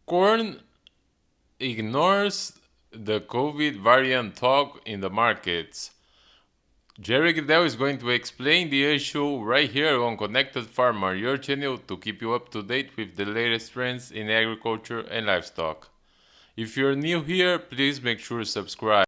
Corn ignores the COVID variant talk in the markets. Jerry Gidel is going to explain the issue right here on Connected Farmer, your channel to keep you up to date with the latest trends in agriculture and livestock. If you're new here, please make sure to subscribe.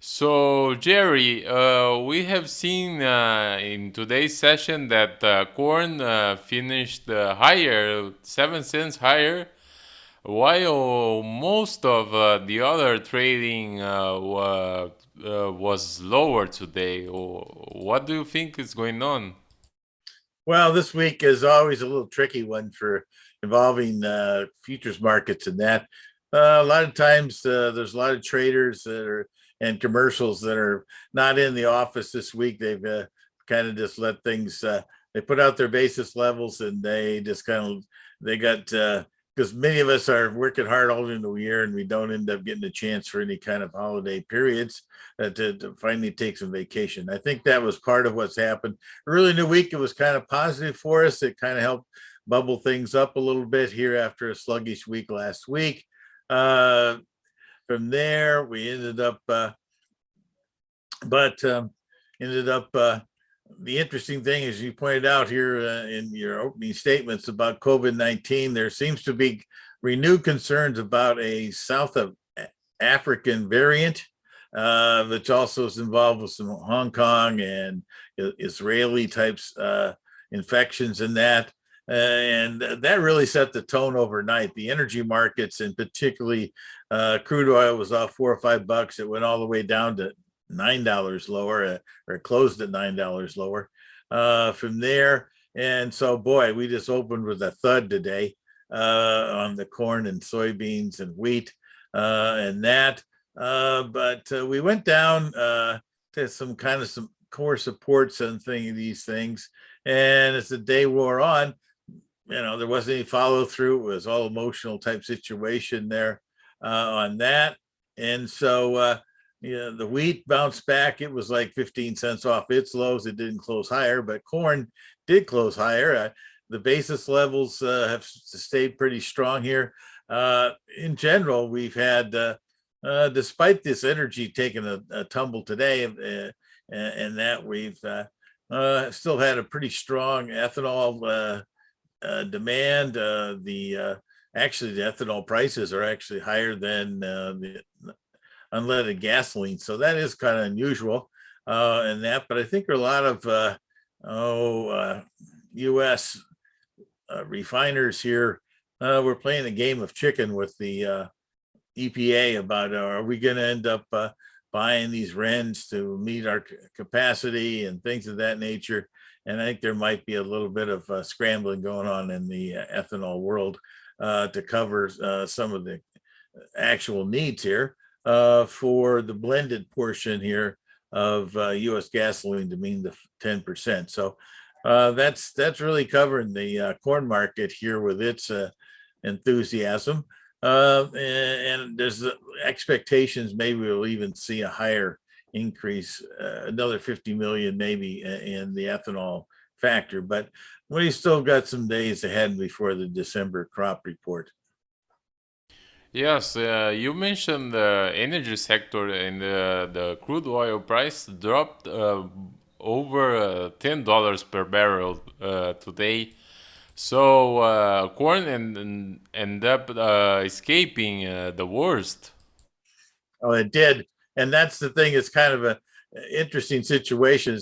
So, Jerry, we have seen in today's session that corn finished higher, 7 cents higher, while most of the other trading was lower today. What do you think is going on? Well, this week is always a little tricky one for involving futures markets and that. A lot of times there's a lot of traders that are and commercials that are not in the office this week. They've kind of just let things. They put out their basis levels and they just kind of they got because many of us are working hard all in the year and we don't end up getting a chance for any kind of holiday periods to finally take some vacation. I think that was part of what's happened early in the week. It was kind of positive for us. It kind of helped bubble things up a little bit here after a sluggish week last week. From there, we ended up, ended up. The interesting thing, as you pointed out here in your opening statements about COVID-19, there seems to be renewed concerns about a South African variant, which also is involved with some Hong Kong and Israeli types infections in that. And that really set the tone overnight. The energy markets, and particularly crude oil, was off $4 or $5. It went all the way down to $9 lower, or closed at $9 lower from there. And so, boy, we just opened with a thud today on the corn and soybeans and wheat and that. But we went down to some core supports on these things. And as the day wore on, there wasn't any follow through. It was all emotional type situation there on that. And so, the wheat bounced back. It was like 15 cents off its lows. It didn't close higher, but corn did close higher. The basis levels have stayed pretty strong here. In general, we've had, despite this energy taking a tumble today, and that we've still had a pretty strong ethanol demand. Actually, the ethanol prices are actually higher than the unleaded gasoline, so that is kind of unusual in that. But I think there are a lot of U.S. Refiners here. We're playing a game of chicken with the EPA about are we going to end up buying these RINs to meet our capacity and things of that nature. And I think there might be a little bit of scrambling going on in the ethanol world to cover some of the actual needs here for the blended portion here of U.S. gasoline to mean the 10%. So that's really covering the corn market here with its enthusiasm. And there's expectations maybe we'll even see a higher increase, another 50 million maybe in the ethanol factor. But we still got some days ahead before the December crop report. Yes, you mentioned the energy sector, and the crude oil price dropped over $10 per barrel today. So corn end up escaping the worst. Oh, it did. And that's the thing. It's kind of a interesting situation.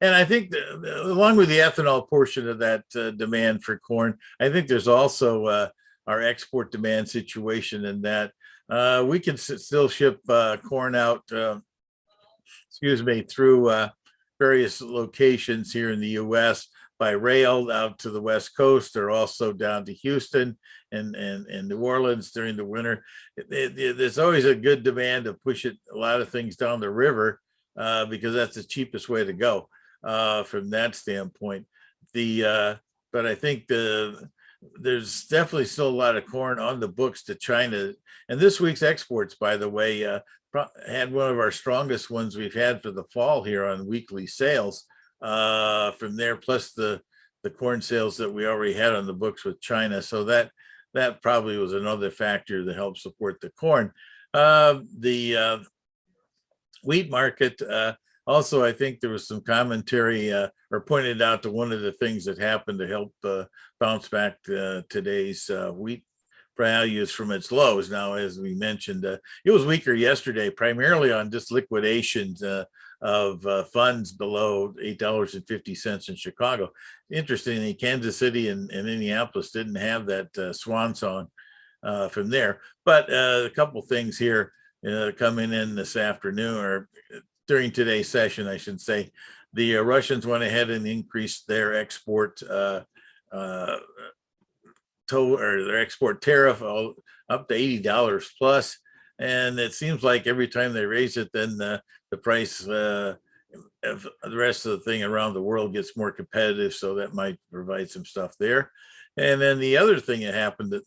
And I think along with the ethanol portion of that demand for corn, I think there's also our export demand situation in that we can still ship corn out, through various locations here in the U.S. by rail out to the West Coast, or also down to Houston and New Orleans during the winter. There's always a good demand to push a lot of things down the river because that's the cheapest way to go from that standpoint. But I think there's definitely still a lot of corn on the books to China. And this week's exports, by the way, had one of our strongest ones we've had for the fall here on weekly sales from there, plus the corn sales that we already had on the books with China. So that probably was another factor that helped support the corn. The wheat market, also, I think there was some commentary or pointed out to one of the things that happened to help bounce back today's wheat values from its lows. Now, as we mentioned, it was weaker yesterday, primarily on just liquidations of funds below $8.50 in Chicago. Interestingly, Kansas City and Indianapolis didn't have that swan song from there. But a couple things here coming in this afternoon, or during today's session, I should say. The Russians went ahead and increased their export or their export tariff up to $80 plus. And it seems like every time they raise it, then the price of the rest of the thing around the world gets more competitive. So that might provide some stuff there. And then the other thing that happened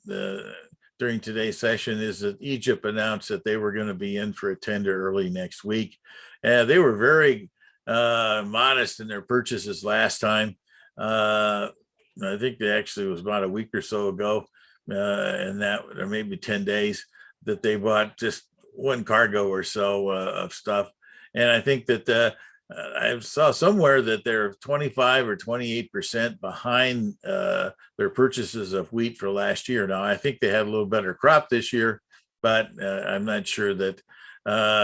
during today's session is that Egypt announced that they were going to be in for a tender early next week. They were very modest in their purchases last time. I think they actually was about a week or so ago, and that, or maybe 10 days, that they bought just one cargo or so of stuff. And I think that I saw somewhere that they're 25 or 28% behind their purchases of wheat for last year. Now, I think they had a little better crop this year, but I'm not sure that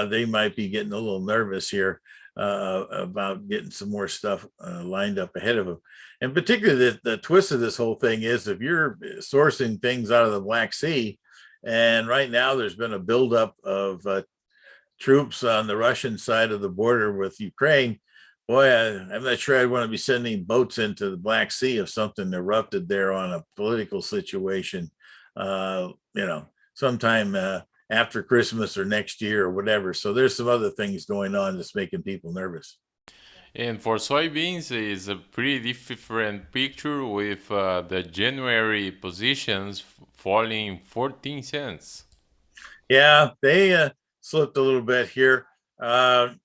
they might be getting a little nervous here about getting some more stuff lined up ahead of them. And particularly the twist of this whole thing is if you're sourcing things out of the Black Sea, and right now there's been a buildup of troops on the Russian side of the border with Ukraine, boy, I'm not sure I'd want to be sending boats into the Black Sea if something erupted there on a political situation, sometime after Christmas or next year or whatever. So there's some other things going on that's making people nervous. And for soybeans, it's a pretty different picture with the January positions falling 14 cents. Yeah, they slipped a little bit here.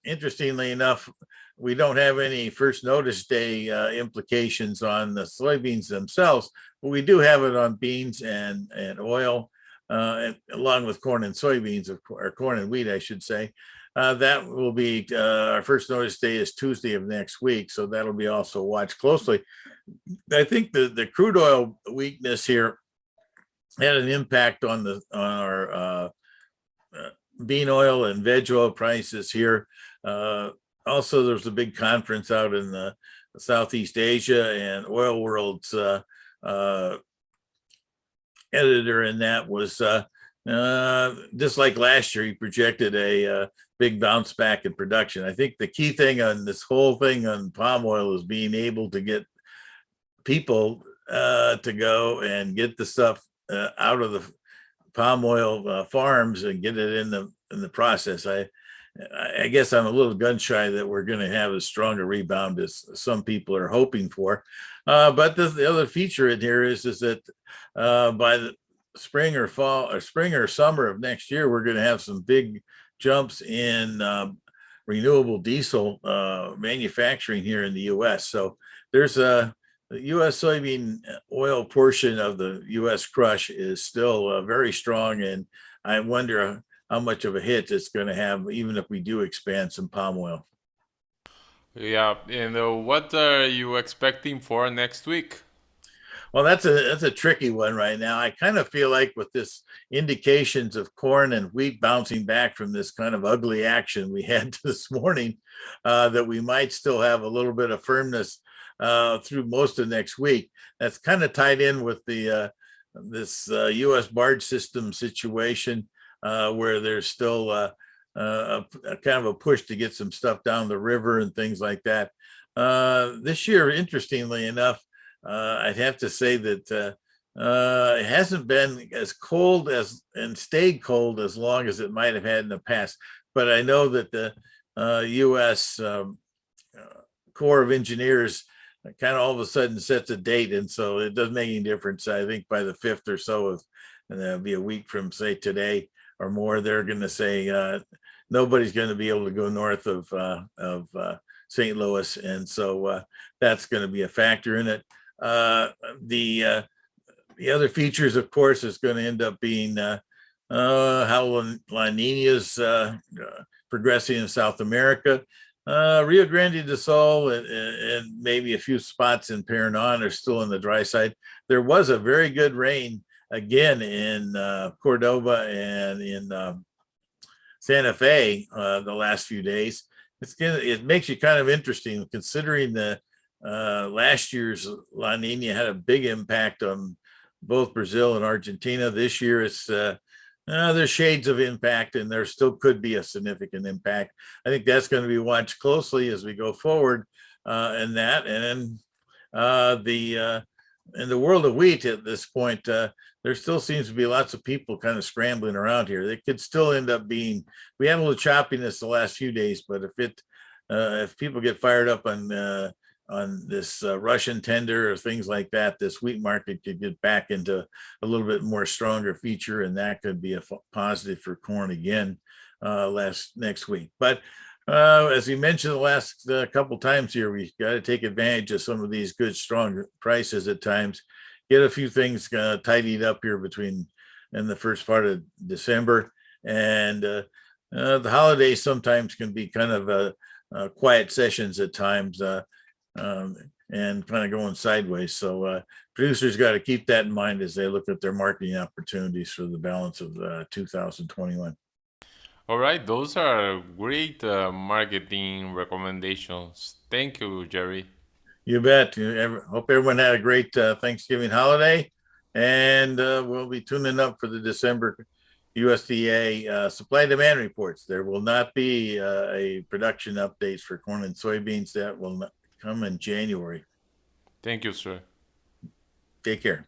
Interestingly enough, we don't have any first notice day implications on the soybeans themselves, but we do have it on beans and oil, and along with corn and soybeans, or corn and wheat, I should say. That will be our first notice day is Tuesday of next week, so that'll be also watched closely. I think the crude oil weakness here had an impact on our bean oil and veg oil prices here. Also, there's a big conference out in the Southeast Asia, and Oil World's editor in that was just like last year, he projected a big bounce back in production. I think the key thing on this whole thing on palm oil is being able to get people to go and get the stuff out of the palm oil farms and get it in the process. I guess I'm a little gun shy that we're going to have as strong a rebound as some people are hoping for. But the other feature in here is that by the spring or fall or spring or summer of next year, we're going to have some big jumps in renewable diesel manufacturing here in the U.S. So there's the U.S. soybean oil portion of the U.S. crush is still very strong, and I wonder how much of a hit it's going to have, even if we do expand some palm oil. Yeah, and what are you expecting for next week? Well, that's a tricky one right now. I kind of feel like with this indications of corn and wheat bouncing back from this kind of ugly action we had this morning, that we might still have a little bit of firmness through most of next week. That's kind of tied in with the this U.S. barge system situation, where there's still a kind of a push to get some stuff down the river and things like that. This year, interestingly enough, I'd have to say that it hasn't been as cold as and stayed cold as long as it might have had in the past. But I know that the U.S. Corps of Engineers kind of all of a sudden sets a date, and so it doesn't make any difference. I think by the 5th or so of, and that'll be a week from say today or more, they're going to say nobody's going to be able to go north of St. Louis, and so that's going to be a factor in it. Uh, the other features, of course, is going to end up being how La Nina is progressing in South America. Rio Grande do Sul and maybe a few spots in Paraná are still in the dry side. There was a very good rain again in Cordoba and in Santa Fe the last few days. It makes you kind of interesting considering the last year's La Nina had a big impact on both Brazil and Argentina. This year, it's there's shades of impact, and there still could be a significant impact. I think that's going to be watched closely as we go forward, and that, and the in the world of wheat at this point, there still seems to be lots of people kind of scrambling around here. They could still end up being. We had a little choppiness the last few days, but if people get fired up on this Russian tender or things like that, this wheat market could get back into a little bit more stronger feature, and that could be a positive for corn again next week. But as we mentioned the last couple times here, we got to take advantage of some of these good, strong prices at times. Get a few things tidied up here between in the first part of December, and the holidays sometimes can be kind of quiet sessions at times. And kind of going sideways. So producers got to keep that in mind as they look at their marketing opportunities for the balance of 2021. All right, those are great marketing recommendations. Thank you, Jerry. You bet. Hope everyone had a great Thanksgiving holiday, and we'll be tuning up for the December USDA supply demand reports. There will not be a production updates for corn and soybeans. That will come in January. Thank you, sir. Take care.